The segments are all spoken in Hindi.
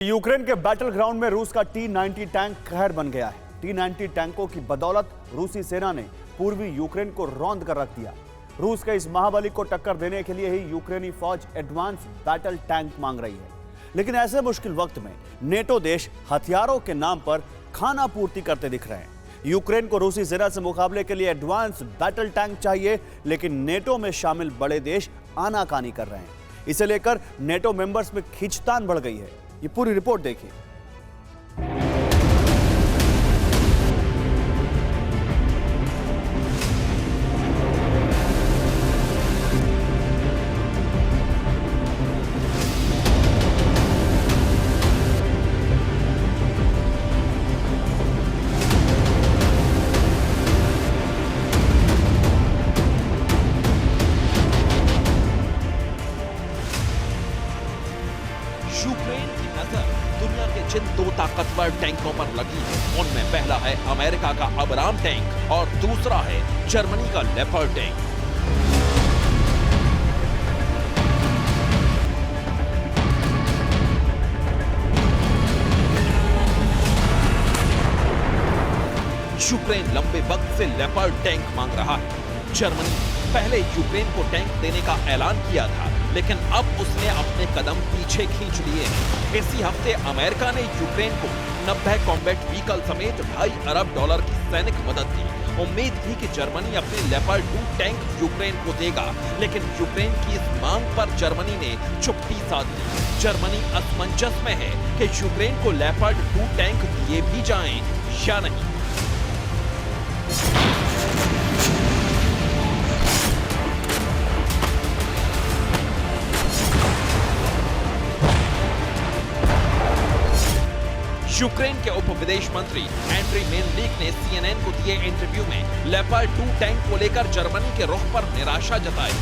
यूक्रेन के बैटल ग्राउंड में रूस का T-90 टैंक कहर बन गया है। T-90 टैंकों की बदौलत रूसी सेना ने पूर्वी यूक्रेन को रौंद कर रख दिया। रूस के इस महाबली को टक्कर देने के लिए ही यूक्रेनी फौज एडवांस बैटल टैंक मांग रही है। लेकिन ऐसे मुश्किल वक्त में नेटो देश हथियारों के नाम पर खाना पूर्ति करते दिख रहे हैं। यूक्रेन को रूसी सेना से मुकाबले के लिए एडवांस बैटल टैंक चाहिए, लेकिन नेटो में शामिल बड़े देश आनाकानी कर रहे हैं। इसे लेकर नेटो मेंबर्स में खींचतान बढ़ गई है। ये पूरी रिपोर्ट देखिए। यूक्रेन की नजर दुनिया के जिन दो ताकतवर टैंकों पर लगी है, उनमें पहला है अमेरिका का अब्राम टैंक और दूसरा है जर्मनी का लेपर्ड टैंक। यूक्रेन लंबे वक्त से लेपर्ड टैंक मांग रहा है। जर्मनी पहले यूक्रेन को टैंक देने का ऐलान किया था, लेकिन अब उसने अपने कदम पीछे खींच लिए हैं। इसी हफ्ते अमेरिका ने यूक्रेन को 90 कॉम्बैट व्हीकल समेत $2.5 अरब की सैनिक मदद दी। उम्मीद थी कि जर्मनी अपने लेपर्ड 2 टैंक यूक्रेन को देगा, लेकिन यूक्रेन की इस मांग पर जर्मनी ने चुप्पी साध ली। जर्मनी असमंजस में है कि यूक्रेन को लेपर्ड 2 टैंक दिए भी जाएं या नहीं। यूक्रेन के उप विदेश मंत्री एंड्री मेलनिक ने CNN को दिए इंटरव्यू में लेपर्ड 2 टैंक को लेकर जर्मनी के रुख पर निराशा जताई।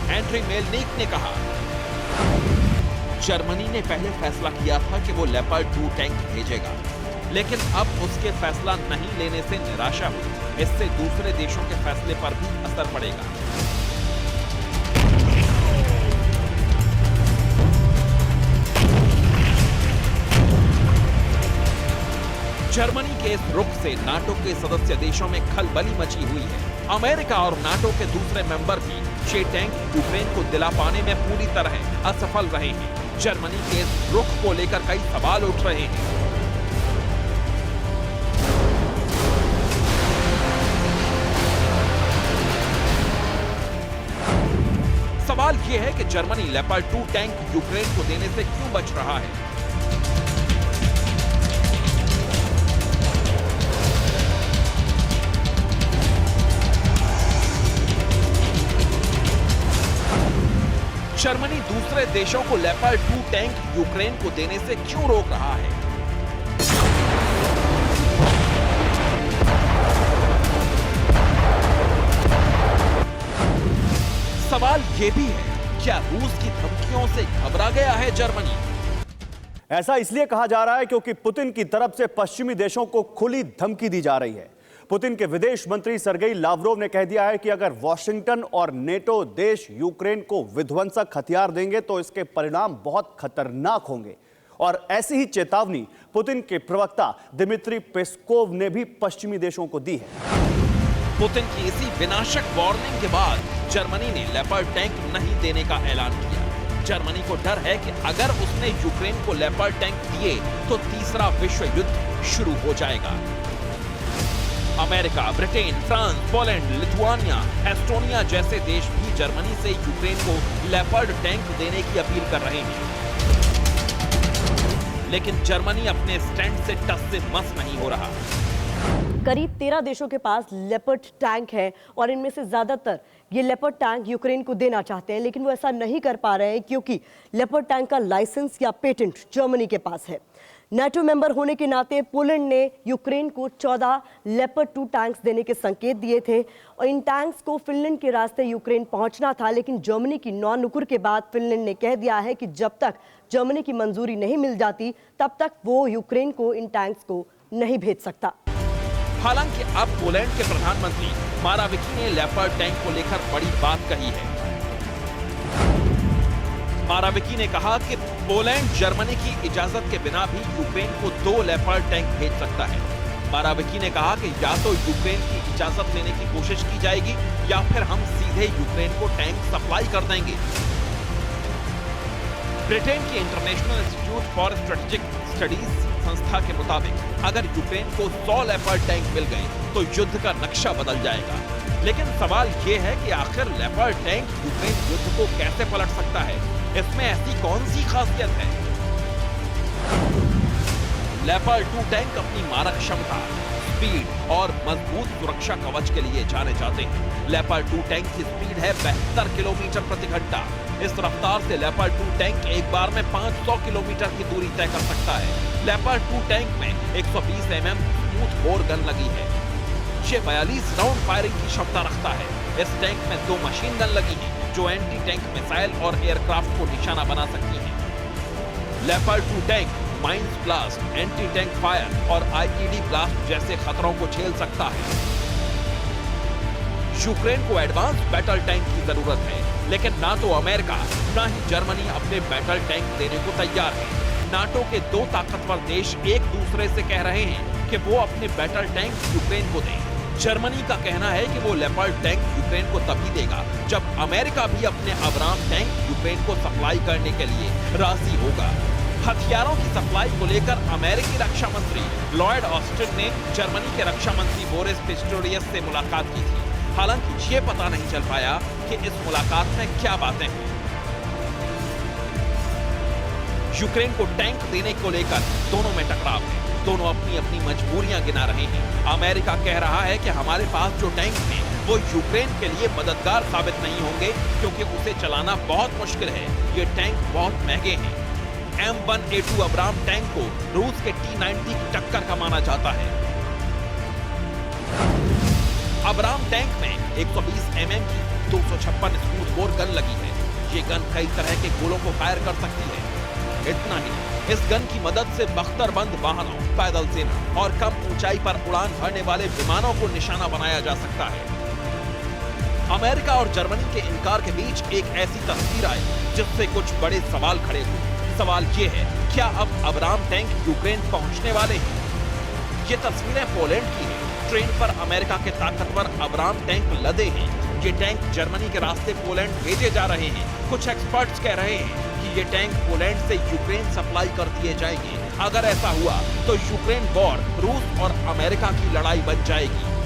एंड्री मेलनिक ने कहा, जर्मनी ने पहले फैसला किया था कि वो लेपर्ड 2 टैंक भेजेगा, लेकिन अब उसके फैसला नहीं लेने से निराशा हुई। इससे दूसरे देशों के फैसले पर भी असर पड़ेगा। जर्मनी के इस रुख से नाटो के सदस्य देशों में खलबली मची हुई है। अमेरिका और नाटो के दूसरे मेंबर भी ये टैंक यूक्रेन को दिला पाने में पूरी तरह असफल रहे हैं। जर्मनी के इस रुख को लेकर कई सवाल उठ रहे हैं। सवाल यह है कि जर्मनी लेपर्ड 2 टैंक यूक्रेन को देने से क्यों बच रहा है। जर्मनी दूसरे देशों को लेपर्ड 2 टैंक यूक्रेन को देने से क्यों रोक रहा है। सवाल यह भी है, क्या रूस की धमकियों से घबरा गया है जर्मनी? ऐसा इसलिए कहा जा रहा है क्योंकि पुतिन की तरफ से पश्चिमी देशों को खुली धमकी दी जा रही है। पुतिन के विदेश मंत्री सर्गेई लावरोव ने कह दिया है कि अगर वॉशिंगटन और नेटो देश यूक्रेन को विध्वंसक हथियार देंगे तो इसके परिणाम बहुत खतरनाक होंगे। और ऐसी ही चेतावनी पुतिन के प्रवक्ता दिमित्री पेस्कोव ने भी पश्चिमी देशों को दी है। पुतिन की इसी विनाशक वार्निंग के बाद जर्मनी ने लेपर्ड टैंक नहीं देने का ऐलान किया। जर्मनी को डर है कि अगर उसने यूक्रेन को लेपर्ड टैंक दिए तो तीसरा विश्व युद्ध शुरू हो जाएगा। America, Britain, France, Poland, Lithuania, Estonia जैसे देश भी जर्मनी से यूक्रेन को लेपर्ड टैंक देने की अपील कर रहे हैं। लेकिन जर्मनी अपने स्टैंड से टस से मस नहीं हो रहा। करीब 13 देशों के पास लेपर्ड टैंक है और इनमें से ज्यादातर ये लेपर्ड टैंक यूक्रेन को देना चाहते हैं, लेकिन वो ऐसा नहीं कर पा रहे हैं क्योंकि लेपर्ड टैंक का लाइसेंस या पेटेंट जर्मनी के पास है। नाटो मेंबर होने के नाते पोलैंड ने यूक्रेन को 14 लेपर्ड 2 टैंक्स देने के संकेत दिए थे और इन टैंक्स को फिनलैंड के रास्ते यूक्रेन पहुंचना था, लेकिन जर्मनी की नौ-नुकुर के बाद फिनलैंड ने कह दिया है कि जब तक जर्मनी की मंजूरी नहीं मिल जाती तब तक वो यूक्रेन को इन टैंक्स को नहीं भेज सकता। हालांकि अब पोलैंड के प्रधानमंत्री माराविकी ने लेपर्ड टैंक को लेकर बड़ी बात कही है। माराविकी ने कहा कि पोलैंड जर्मनी की इजाजत के बिना भी यूक्रेन को 2 लेपर्ड टैंक भेज सकता है। माराविकी ने कहा कि या तो यूक्रेन की इजाजत लेने की कोशिश की जाएगी या फिर हम सीधे यूक्रेन को टैंक सप्लाई कर देंगे। ब्रिटेन की international institute for strategic studies संस्था के मुताबिक अगर यूक्रेन को 100 लेपर्ड टैंक मिल गए तो युद्ध का नक्शा बदल जाएगा। लेकिन सवाल यह है कि आखिर लेपर्ड टैंक यूक्रेन युद्ध को कैसे पलट सकता है? इसमें ऐसी कौन सी खासियत है? लेपर्ड 2 टैंक अपनी मारक क्षमता, स्पीड और मजबूत सुरक्षा कवच के लिए जाने जाते हैं। लेपर्ड 2 टैंक की स्पीड है 72 किलोमीटर प्रति घंटा। इस रफ्तार से लेपर्ड 2 टैंक एक बार में 500 किलोमीटर की दूरी तय कर सकता है। लेपर्ड 2 टैंक में 120 mm स्मूथ बोर गन लगी है। ये 42 राउंड फायरिंग की क्षमता रखता है। इस टैंक में 2 मशीन गन लगी हैं जो एंटी टैंक मिसाइल और एयरक्राफ्ट को निशाना बना सकती हैं। Leopard 2 tank mines blast, anti tank fire और आईईडी ब्लास्ट जैसे खतरों को झेल सकता है। यूक्रेन को एडवांस बैटल टैंक की जरूरत है, लेकिन ना तो अमेरिका ना ही जर्मनी अपने बैटल टैंक देने को तैयार है। नाटो के 2 ताकतवर देश एक दूसरे से कह रहे हैं कि वो अपने बैटल टैंक यूक्रेन को दें। जर्मनी का कहना है कि वो लेपर्ड टैंक यूक्रेन को तभी देगा जब अमेरिका भी अपने अब्राम टैंक यूक्रेन को सप्लाई करने के लिए राजी होगा। हथियारों की सप्लाई को लेकर अमेरिकी रक्षा मंत्री लॉयड ऑस्टिन ने जर्मनी के रक्षा मंत्री बोरिस पिस्टोरियस से मुलाकात की थी। हालांकि ये पता नहीं चल पाया कि इस मुलाकात में क्या बातें हुई। यूक्रेन को टैंक देने को लेकर दोनों में टकराव है। दोनों अपनी अपनी मजबूरियां गिना रहे हैं। अमेरिका कह रहा है कि हमारे पास जो टैंक हैं वो यूक्रेन के लिए मददगार साबित नहीं होंगे क्योंकि उसे चलाना बहुत मुश्किल है। ये टैंक बहुत महंगे हैं। M1A2 अब्राम टैंक को रूस के T-90 की टक्कर का माना जाता है। अब्राम टैंक में 120 mm की 256 स्मूथ बोर गन लगी है। ये गन कई तरह के गोलों को फायर कर सकती है। इतना ही, इस गन की मदद से बख्तरबंद वाहनों, पैदल सेना और कम ऊंचाई पर उड़ान भरने वाले विमानों को निशाना बनाया जा सकता है। अमेरिका और जर्मनी के इनकार के बीच एक ऐसी तस्वीर आई जिससे कुछ बड़े सवाल खड़े हुए। सवाल ये है, क्या अब अब्राम टैंक यूक्रेन पहुंचने वाले हैं? ये तस्वीरें पोलैंड की हैं। ट्रेन पर अमेरिका के ताकतवर अब्राम टैंक लदे हैं। ये टैंक जर्मनी के रास्ते पोलैंड भेजे जा रहे हैं। कुछ एक्सपर्ट्स कह रहे हैं कि ये टैंक पोलैंड से यूक्रेन सप्लाई कर दिए जाएंगे। अगर ऐसा हुआ तो यूक्रेन वॉर रूस और अमेरिका की लड़ाई बन जाएगी।